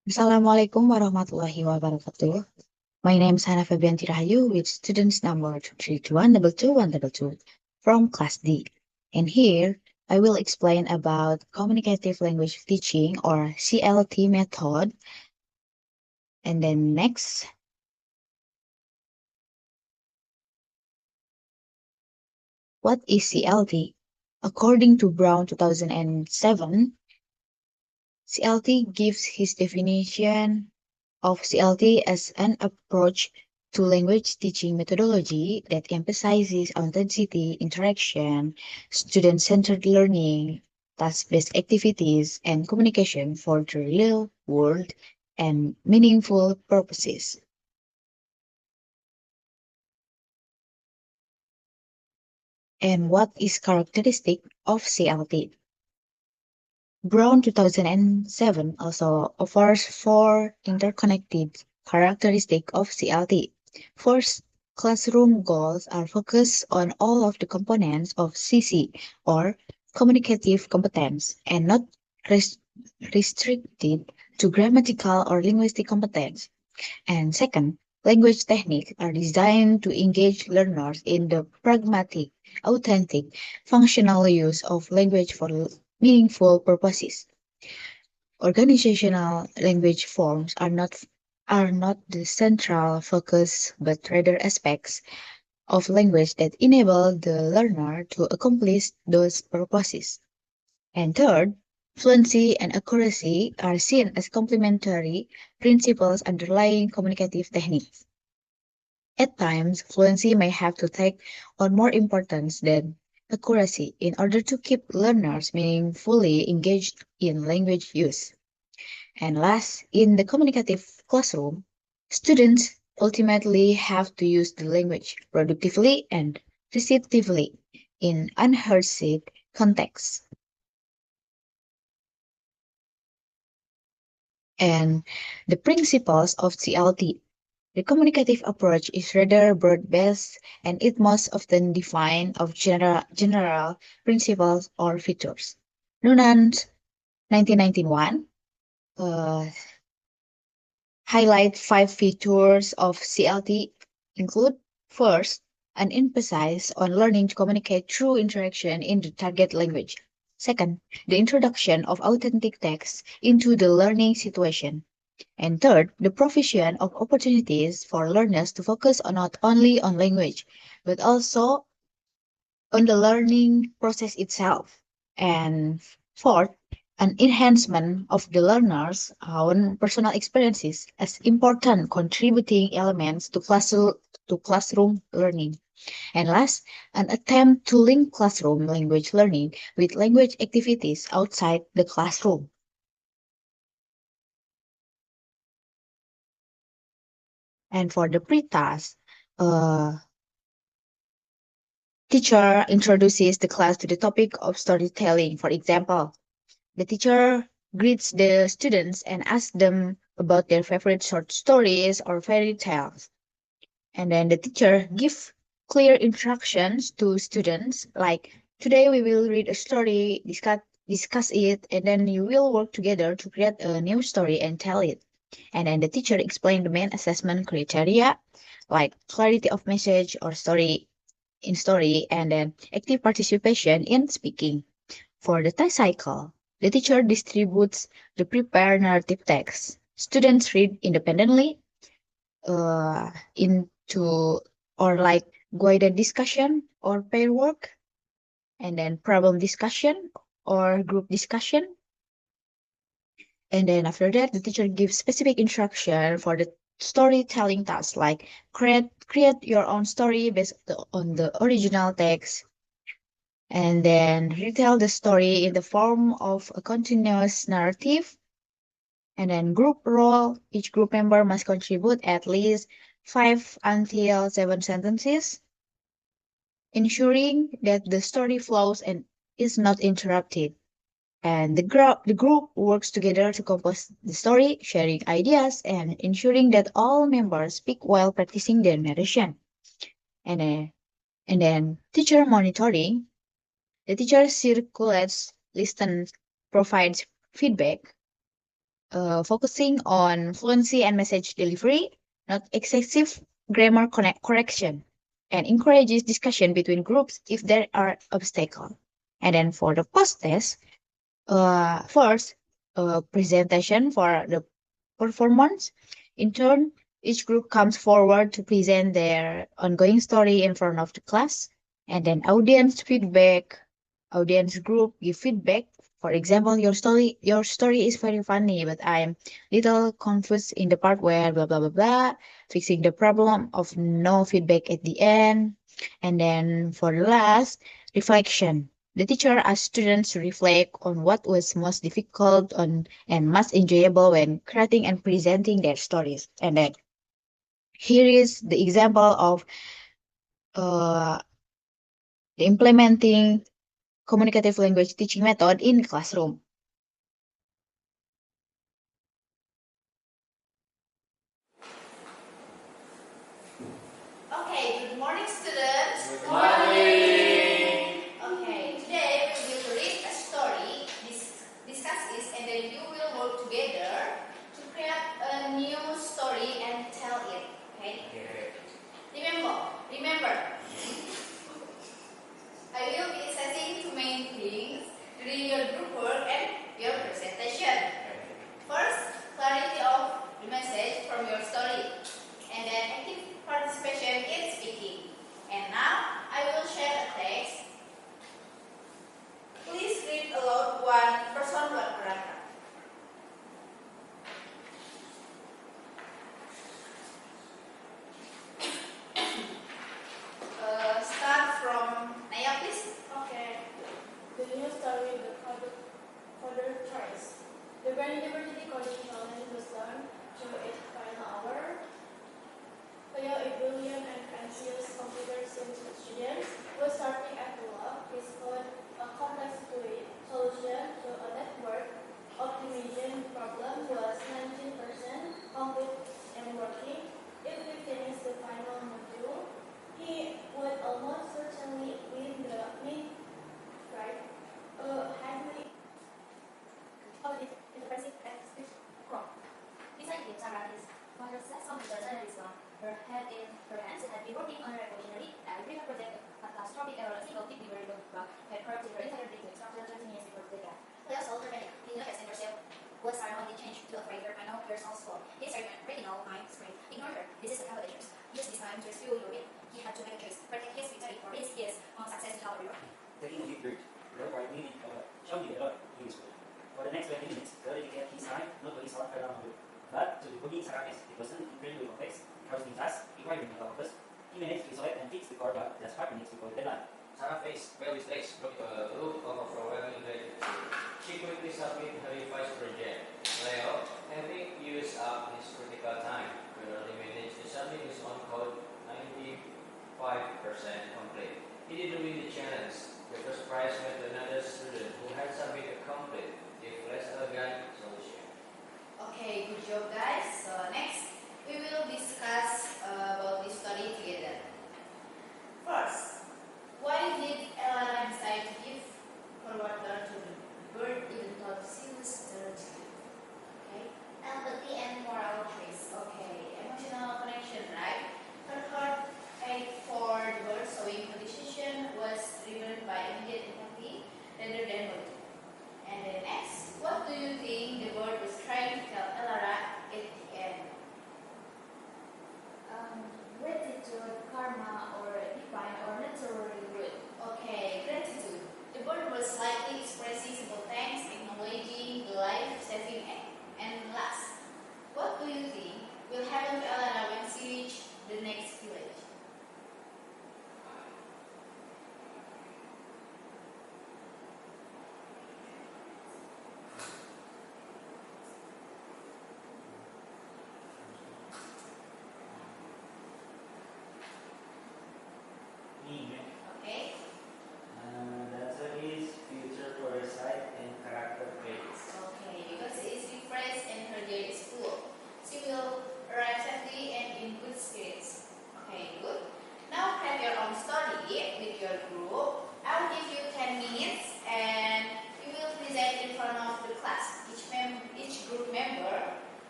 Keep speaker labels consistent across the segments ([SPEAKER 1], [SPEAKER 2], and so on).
[SPEAKER 1] Assalamualaikum warahmatullahi wabarakatuh. My name is Hana Febrianti Rahayu with students number 231222122 from class D. And here I will explain about communicative language teaching or CLT method. And then next, what is CLT? According to Brown 2007, CLT gives his definition of CLT as an approach to language teaching methodology that emphasizes authenticity, interaction, student-centered learning, task-based activities, and communication for the real world and meaningful purposes. And what is characteristic of CLT? Brown 2007 also offers four interconnected characteristics of CLT. First, classroom goals are focused on all of the components of CC or communicative competence and not res- restricted to grammatical or linguistic competence. And second, language techniques are designed to engage learners in the pragmatic, authentic, functional use of language for meaningful purposes. Organizational language forms are not the central focus, but rather aspects of language that enable the learner to accomplish those purposes. And third, fluency and accuracy are seen as complementary principles underlying communicative techniques. At times, fluency may have to take on more importance than accuracy in order to keep learners meaningfully engaged in language use. And last, in the communicative classroom, students ultimately have to use the language productively and receptively in unheard contexts. And the principles of CLT. The communicative approach is rather broad-based and it most often defined of general principles or features. Nunant 1991 uh, highlight five features of CLT include first, an emphasis on learning to communicate through interaction in the target language. Second, the introduction of authentic text into the learning situation. And third, the provision of opportunities for learners to focus on not only on language, but also on the learning process itself. And fourth, an enhancement of the learner's own personal experiences as important contributing elements to classroom learning. And last, an attempt to link classroom language learning with language activities outside the classroom. And for the pre-task, uh, teacher introduces the class to the topic of storytelling. For example, the teacher greets the students and asks them about their favorite short stories or fairy tales. And then the teacher gives clear instructions to students like today we will read a story, discuss it, and then you will work together to create a new story and tell it. And then the teacher explained the main assessment criteria like clarity of message or story, and then active participation in speaking. For the test cycle, the teacher distributes the prepared narrative text. Students read independently into or like guided discussion or pair work, and then problem discussion or group discussion. And then after that, the teacher gives specific instruction for the storytelling task, like create your own story based on the original text, and then retell the story in the form of a continuous narrative. And then group role, each group member must contribute at least 5 until 7 sentences, ensuring that the story flows and is not interrupted. And the group works together to compose the story, sharing ideas and ensuring that all members speak while practicing their narration. And then, and then teacher monitoring. The teacher circulates, listens, provides feedback, focusing on fluency and message delivery, not excessive grammar correction, and encourages discussion between groups if there are obstacles. And then for the post-test, first, presentation for the performance. In turn, each group comes forward to present their ongoing story in front of the class, and then audience feedback. Audience group give feedback. For example, your story is very funny, but I'm little confused in the part where blah blah blah blah. Fixing the problem of no feedback at the end, and then for the last, reflection. The teacher asks students to reflect on what was most difficult and most enjoyable when creating and presenting their stories. And then here is the example of uh, the implementing communicative language teaching method in the classroom.
[SPEAKER 2] Okay, good morning students. Good morning. Okay, today we will read a story, discuss it, and then you will work together to create a new story and tell it. Okay? Remember, I will be assessing two main things during your group work and your presentation. First, clarity of the message from your story, and then active participation in speaking. And now, I will share a text. Please read aloud one person, one paragraph. Start from Naya, please.
[SPEAKER 3] Okay. The new story, the further choice. The Grand University Coding Challenge was done through its final hour. Leo, a brilliant and anxious computer science student, was starting at the lab. He found a complex solution to a network optimization problem was 19% complete and working. If we finish the final module, he would almost certainly win the mid-right highly interpretive crop. Beside him, Sarah is father says computer scientist on her head in her hands had been working on a revolutionary and bigger project. A catastrophic error, a single tip library bug had corrupted her entire data structure 13 years before the deadline. Leo solved her panic. He knew and herself was Sarah only changed to a freighter and now there's also his retinal mind screen. Ignore her. This is the calculators. Use this time to rescue your win. He had to make a choice. Protect his victory or risk his success to help everyone.
[SPEAKER 4] Taking a deep breath, thereby meaning show me the Lord, he is good. For the next 20 minutes, God dedicated his time not to his heart around good, but to the coding Sarah's. It was an incredibly complex, housekeeping task, requiring mental focus. He managed to resolve it and fix the core bug just 5 minutes before the deadline.
[SPEAKER 5] Sarah faced various mistakes, broke the root of a overwhelming gratitude. She quickly submitted her revised project. Leo, having used up his critical time, could only manage to submit his own code 95% complete. He didn't win the challenge. The first prize went to another student who had submitted a complete, if less elegant solution.
[SPEAKER 2] Okay, good job guys. So next, we will discuss about this story together. First, why did Ella decide to give her water to the bird even though she was thirsty? Okay, empathy and moral choice. Okay, emotional connection, right? Her heart ached for the bird, so her decision was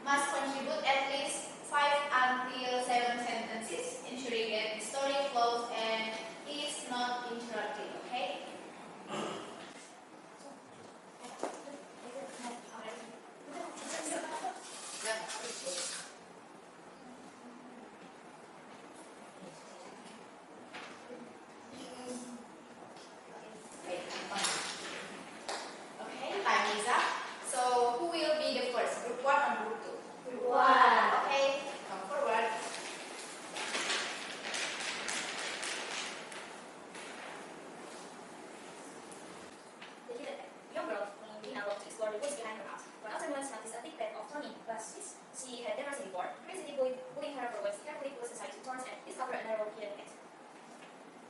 [SPEAKER 2] must contribute at least 5 until 7 sentences, ensuring that the story flows and is not interrupted, okay? Okay, time is up. So, who will be the first? Group 1 or group 2?
[SPEAKER 3] Group 1.
[SPEAKER 2] Okay, come forward.
[SPEAKER 6] The young girl, Lina, loved to explore the woods behind her house. When afterwards noticed a thick bed of thorny bushes she had never seen before, curiosity pulling her forwards, carefully pushed aside the thorns and discovered a narrow hidden exit.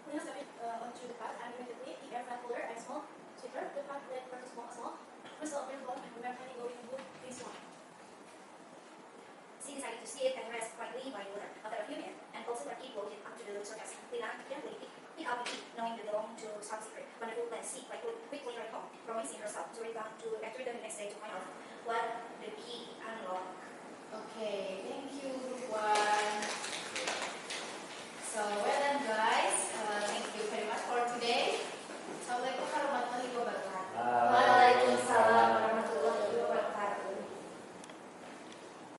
[SPEAKER 3] Lina stepped onto the path and immediately the air felt cooler and small, sweeter. The path led her to a small crystal of blood and remembered having going to this one.
[SPEAKER 6] She decided to see it and rest quietly by the water. After a few minutes, and also her key floated up to the surface. Lina carefully picked up the key, knowing the belonged to some secret, wonderful plan she quickly ran home, promising herself to return the next day to find out